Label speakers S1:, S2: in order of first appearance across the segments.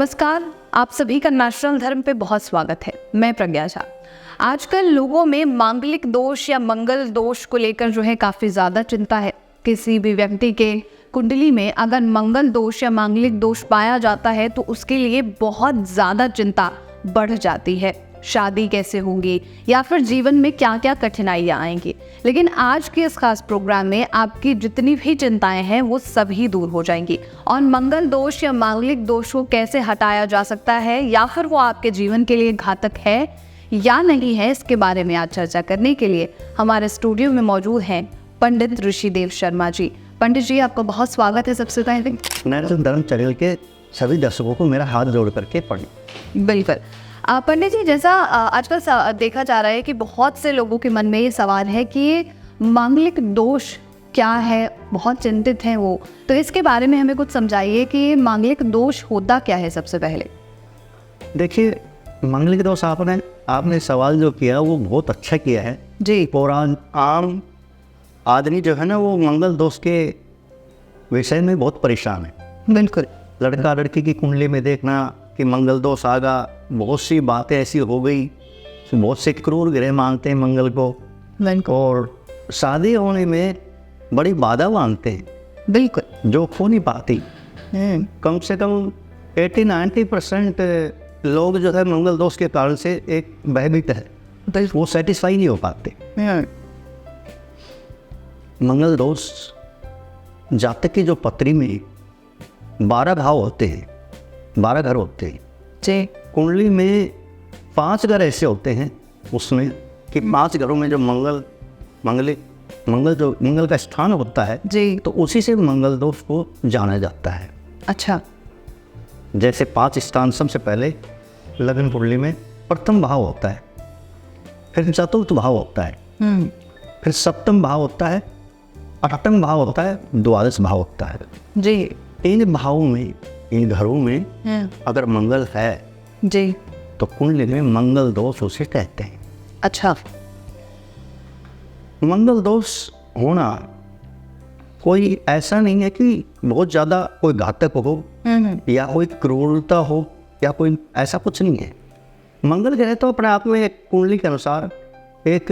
S1: नमस्कार, आप सभी का नेशनल धर्म पे बहुत स्वागत है। मैं प्रज्ञा झा। आजकल लोगों में मांगलिक दोष या मंगल दोष को लेकर जो है काफ़ी ज़्यादा चिंता है। किसी भी व्यक्ति के कुंडली में अगर मंगल दोष या मांगलिक दोष पाया जाता है तो उसके लिए बहुत ज़्यादा चिंता बढ़ जाती है। शादी कैसे होगी या फिर जीवन में क्या क्या कठिनाइयाँ आएंगी। लेकिन आज के इस खास प्रोग्राम में आपकी जितनी भी चिंताएं हैं वो सभी दूर हो जाएंगी और मंगल दोष या मांगलिक दोष को कैसे हटाया जा सकता है या फिर वो आपके जीवन के लिए घातक है या नहीं है, इसके बारे में आज चर्चा करने के लिए हमारे स्टूडियो में मौजूद हैं पंडित ऋषिदेव शर्मा जी। पंडित जी, आपका बहुत स्वागत है। सबसे पहले
S2: नेशनल धर्म चैनल के सभी दर्शकों को मेरा हाथ जोड़ करके पढ़ें।
S1: बिल्कुल। पंडित जी, जैसा आजकल देखा जा रहा है कि बहुत से लोगों के मन में ये सवाल है कि ये मांगलिक दोष क्या है, बहुत चिंतित हैं वो, तो इसके बारे में हमें कुछ समझाइए कि ये मांगलिक दोष होता क्या है। सबसे पहले
S2: देखिए, मांगलिक दोष आपने सवाल जो किया वो बहुत अच्छा किया है
S1: जी।
S2: पुरान आम आदमी जो है ना वो मंगल दोष के विषय में बहुत परेशान है।
S1: बिल्कुल।
S2: लड़का लड़की की कुंडली में देखना कि मंगल दोष आ गया, बहुत सी बातें ऐसी हो गई, बहुत से क्रूर ग्रह मानते हैं मंगल को और शादी होने में बड़ी बाधा मानते हैं।
S1: बिल्कुल।
S2: जो हो नहीं पाती। कम से कम 80-90% लोग जो है मंगल दोष के कारण से एक भयभीत है, वो सेटिस्फाई नहीं हो पाते। मंगल दोष जातक की जो पत्री में 12 भाव होते हैं, 12 घर होते हैं
S1: जी।
S2: कुंडली में 5 घर ऐसे होते हैं उसमें कि 5 घरों में जो मंगल का स्थान होता है
S1: जी,
S2: तो उसी से मंगल दोष को जाना जाता है।
S1: अच्छा।
S2: जैसे 5 स्थान, सबसे पहले लग्न कुंडली में प्रथम भाव होता है, फिर चतुर्थ भाव होता है, फिर सप्तम भाव होता है, अष्टम भाव होता है, द्वादश भाव होता है
S1: जी।
S2: इन भावों में, इन घरों में अगर मंगल है
S1: जी
S2: तो कुंडली में मंगल दोष उसे कहते हैं।
S1: अच्छा।
S2: मंगल दोष होना कोई ऐसा नहीं है कि बहुत ज़्यादा कोई घातक हो या कोई क्रूरता हो या कोई ऐसा कुछ नहीं है। मंगल ग्रह तो अपने आप में एक कुंडली के अनुसार एक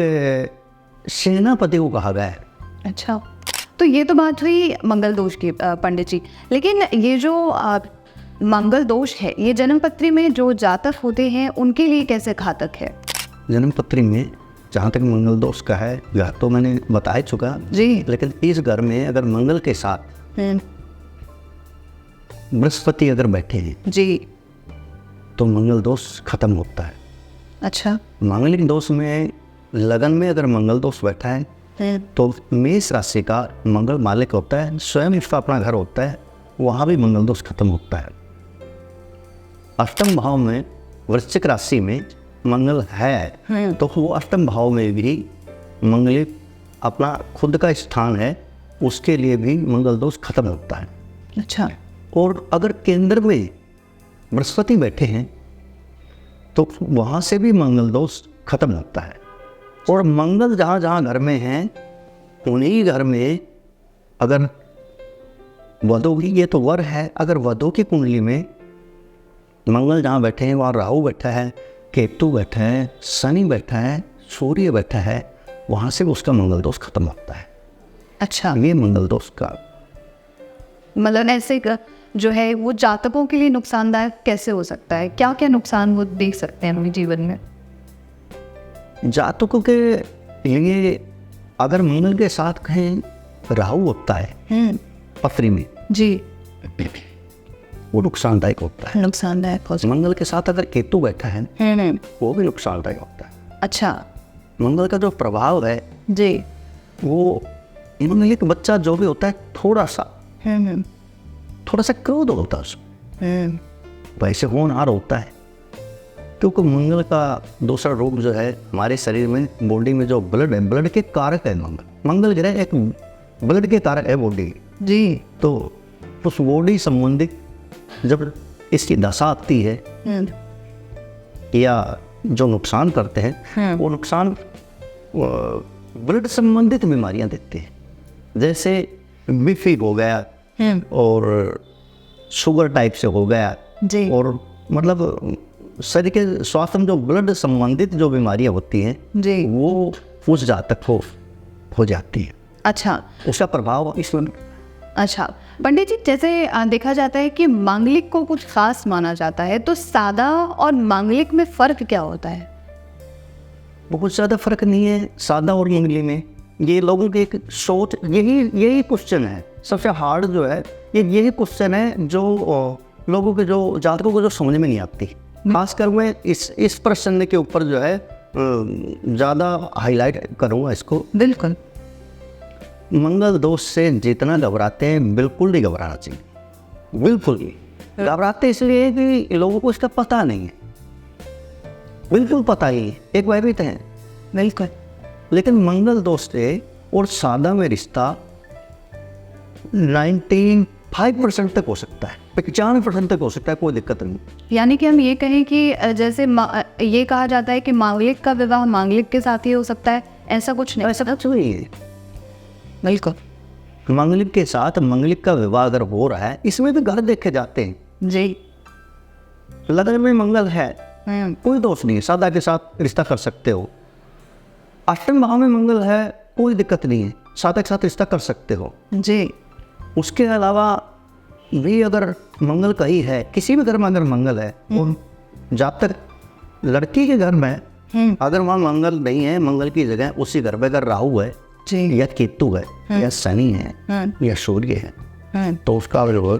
S2: सेनापति को कहा गया है।
S1: अच्छा, तो ये तो बात हुई मंगल दोष की पंडित जी। लेकिन ये जो मंगल दोष है ये जन्म पत्री में जो जातक होते हैं उनके लिए कैसे घातक है?
S2: जन्म पत्री में जहाँ तक मंगल दोष का है, घर तो मैंने बता चुका
S1: जी,
S2: लेकिन इस घर में अगर मंगल के साथ बृहस्पति अगर बैठे हैं
S1: जी
S2: तो मंगल दोष खत्म होता है।
S1: अच्छा।
S2: मांगलिक दोष में लगन में अगर मंगल दोष बैठा है तो मेष राशि का मंगल मालिक होता है, स्वयं इसका अपना घर होता है, वहाँ भी मंगल दोष खत्म होता है। अष्टम भाव में वृश्चिक राशि में मंगल है तो वो अष्टम भाव में भी मंगल अपना खुद का स्थान है, उसके लिए भी मंगल दोष खत्म होता है।
S1: अच्छा।
S2: और अगर केंद्र में बृहस्पति बैठे हैं तो वहाँ से भी मंगल दोष खत्म होता है। और मंगल जहाँ जहाँ घर में हैं उन्हीं घर में अगर वधू की, ये तो वर है, अगर वधू की कुंडली में मंगल जहाँ बैठे हैं वहाँ राहु बैठा है, केतु बैठा है, शनि बैठा है, सूर्य बैठा है, वहाँ से उसका मंगल दोष खत्म होता है।
S1: अच्छा।
S2: ये मंगल दोष का
S1: मतलब ऐसे जो है वो जातकों के लिए नुकसानदायक कैसे हो सकता है? क्या क्या नुकसान वो देख सकते हैं अपने जीवन में?
S2: जातकों के लिए अगर मंगल के साथ कहीं राहु होता है पत्री में
S1: जी,
S2: वो नुकसानदायक होता है।
S1: नुकसानदायक हो सकता
S2: मंगल के साथ अगर केतु बैठा है
S1: है।
S2: वो भी नुकसानदायक होता है।
S1: अच्छा।
S2: मंगल का जो प्रभाव है
S1: जी।
S2: वो मंगलिक बच्चा जो भी होता है थोड़ा सा क्रोध होता है उसमें, वैसे होनहार होता है, क्योंकि मंगल का दूसरा रूप जो है हमारे शरीर में, बॉडी में जो ब्लड है, ब्लड के कारक है मंगल ग्रह एक ब्लड के कारक है बॉडी
S1: जी।
S2: तो उस बॉडी संबंधित जब इसकी दशा आती है या जो नुकसान करते हैं वो नुकसान ब्लड संबंधित बीमारियां देते हैं, जैसे बीपी हो गया और शुगर टाइप से हो गया
S1: जी।
S2: और मतलब शरीर के स्वास्थ्य में जो ब्लड संबंधित जो बीमारियां होती हैं
S1: जी।
S2: वो उस जातक को हो जाती है,
S1: अच्छा
S2: उसका प्रभाव इसमें।
S1: अच्छा पंडित जी, जैसे देखा जाता है कि मांगलिक को कुछ खास माना जाता है, तो सादा और मांगलिक में फ़र्क क्या होता है?
S2: बहुत ज़्यादा फर्क नहीं है सादा और मंगली में। ये लोगों की एक सोच, यही क्वेश्चन है सबसे हार्ड जो है, यही क्वेश्चन है जो लोगों के, जो जातकों को जो समझ में नहीं आती। खासकर मैं इस प्रश्न के ऊपर जो है ज़्यादा हाईलाइट करूँगा इसको।
S1: बिल्कुल।
S2: मंगल दोष से जितना घबराते हैं बिल्कुल नहीं घबराना चाहिए, बिल्कुल नहीं घबराते इसलिए कि लोगों को इसका पता नहीं है, बिल्कुल पता ही है, एक वैवित है
S1: बिल्कुल।
S2: लेकिन मंगल दोष से और सादा में रिश्ता 95% तक हो सकता है, 95% तक हो सकता है, कोई दिक्कत नहीं।
S1: यानी कि हम ये कहें कि जैसे ये कहा जाता है कि मांगलिक का विवाह मांगलिक के साथ ही हो सकता है, ऐसा कुछ नहीं?
S2: ऐसा कुछ नहीं है।
S1: बिल्कुल।
S2: मंगलिक के साथ मंगलिक का विवाह अगर हो रहा है, इसमें भी घर देखे जाते हैं।
S1: जी।
S2: लगन में मंगल है, कोई दोष नहीं है, सादा के साथ रिश्ता कर सकते हो। अष्टम भाव में मंगल है, कोई दिक्कत नहीं है, सादा के साथ रिश्ता कर सकते हो।
S1: जी।
S2: उसके अलावा भी अगर मंगल कहीं है, किसी भी घर में अगर मंगल है, और जब तक लड़की के घर में अगर वहाँ मंगल नहीं है, मंगल की जगह उसी घर में अगर राहु है
S1: जी।
S2: या केतु है या शनि है या सूर्य है, तो उसका जो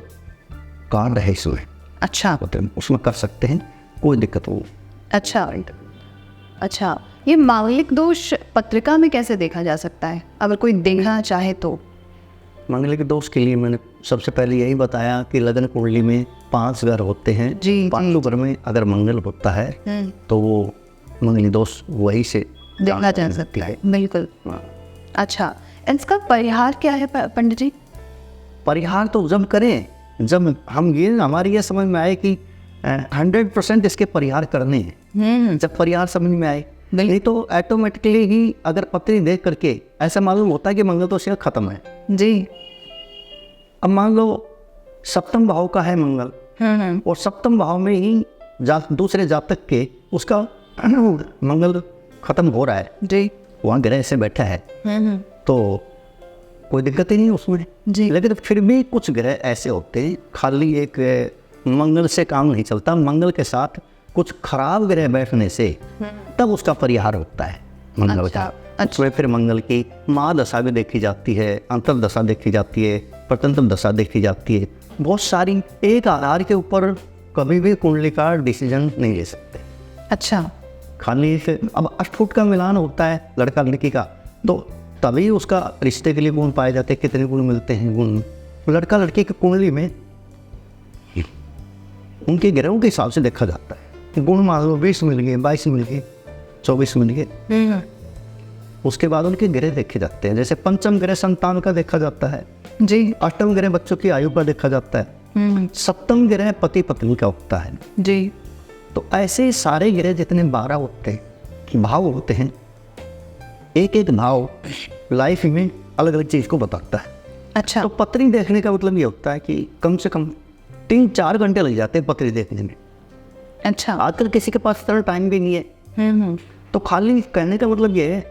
S2: कार्ड है इसमें,
S1: अच्छा
S2: उसमें कर सकते हैं, कोई दिक्कत हो।
S1: अच्छा अच्छा, ये मांगलिक दोष पत्रिका में कैसे देखा जा सकता है, अगर कोई देखना चाहे तो?
S2: मंगलिक दोष के लिए मैंने सबसे पहले यही बताया कि लगन कुंडली में 5 घर होते हैं।
S1: जी,
S2: 5 घर में अगर मंगल होता है तो वो मंगली दोष वही से
S1: देखा जा सकता है। बिल्कुल। अच्छा, इसका परिहार क्या है पंडित जी?
S2: परिहार तो जब करें, जब हम ये हमारी ये समझ में आए कि 100% इसके परिहार करने हैं, जब परिहार समझ में आए, नहीं तो ऑटोमेटिकली ही अगर पत्री देख करके ऐसा मालूम होता है कि मंगल दोष खत्म है।
S1: जी।
S2: अब मान लो सप्तम भाव का है मंगल, और सप्तम भाव में ही दूसरे जातक के उसका मंगल खत्म हो रहा है
S1: जी,
S2: वहाँ ग्रह से बैठा है, तो कोई दिक्कत ही नहीं उसमें
S1: जी।
S2: लेकिन फिर भी कुछ ग्रह ऐसे होते हैं, खाली एक मंगल से काम नहीं चलता, मंगल के साथ कुछ खराब ग्रह बैठने से तब उसका परिहार होता है मंगल का। उसमें फिर मंगल की महादशा भी देखी जाती है, अंतर्दशा देखी जाती है, प्रतंत्र दशा देखी जाती है, बहुत सारी। एक आधार के ऊपर कभी भी कुंडली का डिसीजन नहीं ले सकते।
S1: अच्छा।
S2: खाली अब अष्टफुट का मिलान होता है लड़का लड़की का, तो तभी उसका रिश्ते के लिए गुण पाए जाते हैं, कितने गुण मिलते हैं। गुण लड़का लड़की की कुंडली में उनके ग्रहों के हिसाब से देखा जाता है। गुण मान लो 20 मिल गए, 22 मिल गए, 24 मिल गए, उसके बाद उनके ग्रह देखे जाते हैं। जैसे पंचम ग्रह संतान का देखा जाता है
S1: जी,
S2: अष्टम ग्रह बच्चों की आयु का देखा जाता है, सप्तम ग्रह पति पत्नी का होता है
S1: जी।
S2: तो ऐसे सारे ग्रह जितने 12 होते हैं, भाव होते हैं, एक एक भाव लाइफ में अलग अलग चीज़ को बताता है।
S1: अच्छा।
S2: तो पत्री देखने का मतलब ये होता है कि कम से कम 3-4 घंटे लग जाते हैं पत्री देखने में।
S1: अच्छा।
S2: आजकल किसी के पास इतना टाइम भी नहीं है, तो खाली कहने का मतलब ये है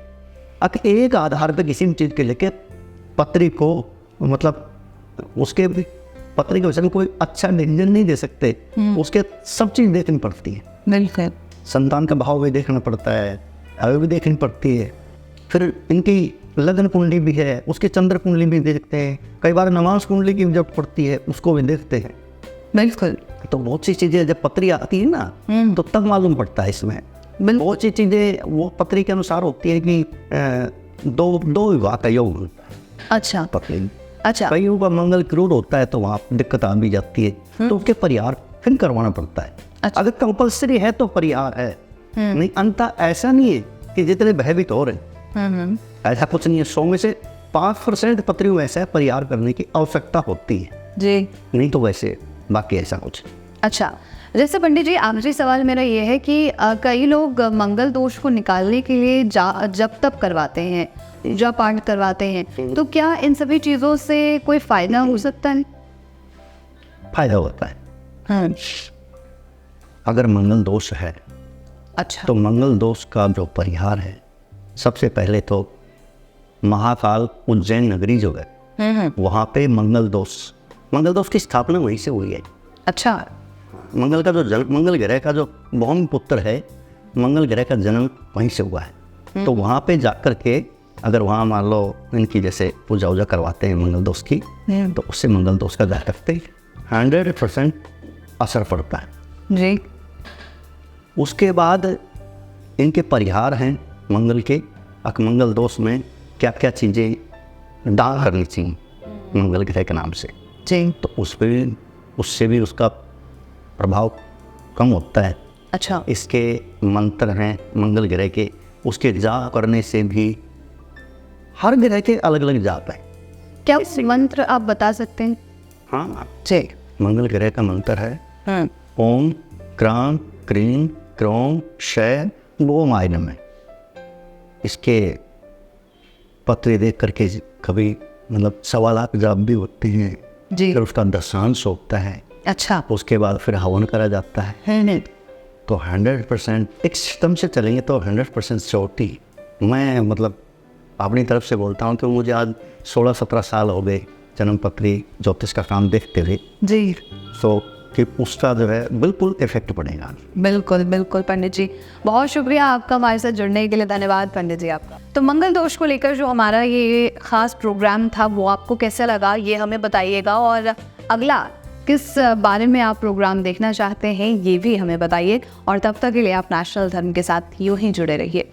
S2: कि एक आधार पर किसी भी चीज़ के लेके पत्री को, मतलब उसके पत्री के विषय में कोई अच्छा डिसीजन नहीं दे सकते, उसके सब चीज़ देखनी पड़ती है।
S1: बिल्कुल।
S2: संतान का भाव भी देखना पड़ता है, आयु भी देखनी पड़ती है, फिर इनकी लगन कुंडली भी है, उसकी चंद्र कुंडली भी देखते हैं, कई बार नमाज कुंडली की जब पड़ती है उसको भी देखते हैं।
S1: बिल्कुल।
S2: तो बहुत सी चीज़ें जब पत्री आती है ना तो तब मालूम पड़ता है इसमें। बहुत सी चीज़ें वो पत्री के अनुसार होती है कि दो विवाह का योग होता है।
S1: अच्छा।
S2: पत्री
S1: अच्छा।
S2: कईयों का मंगल क्रूर होता है तो वहाँ दिक्कत आ भी जाती है, तो उसके परिहार फिर करवाना पड़ता है।
S1: अच्छा।
S2: अगर कंपल्सरी है तो परिहार है, नहीं अंता ऐसा नहीं है कि जितने भयभीत हो रहे, ऐसा कुछ नहीं है। 100 में से 5% पत्रियों में ऐसा परिहार करने की आवश्यकता होती है
S1: जी,
S2: नहीं तो वैसे बाकी ऐसा कुछ।
S1: अच्छा, जैसे पंडित जी आखिरी सवाल मेरा ये है कि कई लोग मंगल दोष को निकालने के लिए जप तप करवाते हैं, जप पाठ करवाते हैं, तो क्या इन सभी चीज़ों से कोई फायदा हो सकता है?
S2: फायदा होता है। अगर मंगल दोष है
S1: अच्छा।
S2: तो मंगल दोष का जो परिहार है, सबसे पहले तो महाकाल उज्जैन नगरी जो है वहाँ पे मंगल दोष की स्थापना वहीं से हुई है।
S1: अच्छा।
S2: मंगल का जो जन्म, मंगल ग्रह का जो बहुम पुत्र है, मंगल ग्रह का जन्म वहीं से हुआ है। तो वहाँ पे जाकर के अगर वहाँ मान लो इनकी जैसे पूजा वूजा करवाते हैं मंगल दोष की, तो उससे मंगल दोष का जातक पे 100% असर पड़ता है
S1: जी।
S2: उसके बाद इनके परिहार हैं मंगल के। मंगल दोष में क्या क्या चीज़ें दान करनी चाहिए मंगल ग्रह के नाम से,
S1: जी।
S2: तो उससे भी उसका प्रभाव कम होता है।
S1: अच्छा।
S2: इसके मंत्र हैं मंगल ग्रह के, उसके जाप करने से भी, हर ग्रह के अलग अलग जाप है।
S1: क्या मंत्र आप बता सकते हैं?
S2: हाँ
S1: जी।
S2: मंगल ग्रह का मंत्र है ओम क्रां क्रीं क्रों शय ओमाय नमः। इसके पत्र देख करके कभी मतलब 1.25 लाख जाप भी होते हैं
S1: जी।
S2: फिर उसका दशांश होता है।
S1: अच्छा।
S2: उसके बाद फिर हवन करा जाता है। तो 100% एक सिस्टम से चलेंगे तो 100% श्योरिटी। मैं मतलब अपनी तरफ से बोलता हूँ कि मुझे आज 16-17 साल हो गए जन्मपत्री ज्योतिष का काम देखते हुए
S1: जी।
S2: तो कि उसका जो है बिल्कुल इफेक्ट पड़ेगा।
S1: बिल्कुल बिल्कुल पंडित जी, बहुत शुक्रिया आपका हमारे साथ जुड़ने के लिए। धन्यवाद पंडित जी आपका। तो मंगल दोष को लेकर जो हमारा ये खास प्रोग्राम था वो आपको कैसा लगा ये हमें बताइएगा, और अगला किस बारे में आप प्रोग्राम देखना चाहते हैं ये भी हमें बताइए। और तब तक के लिए आप नेशनल धर्म के साथ यूं ही जुड़े रहिए।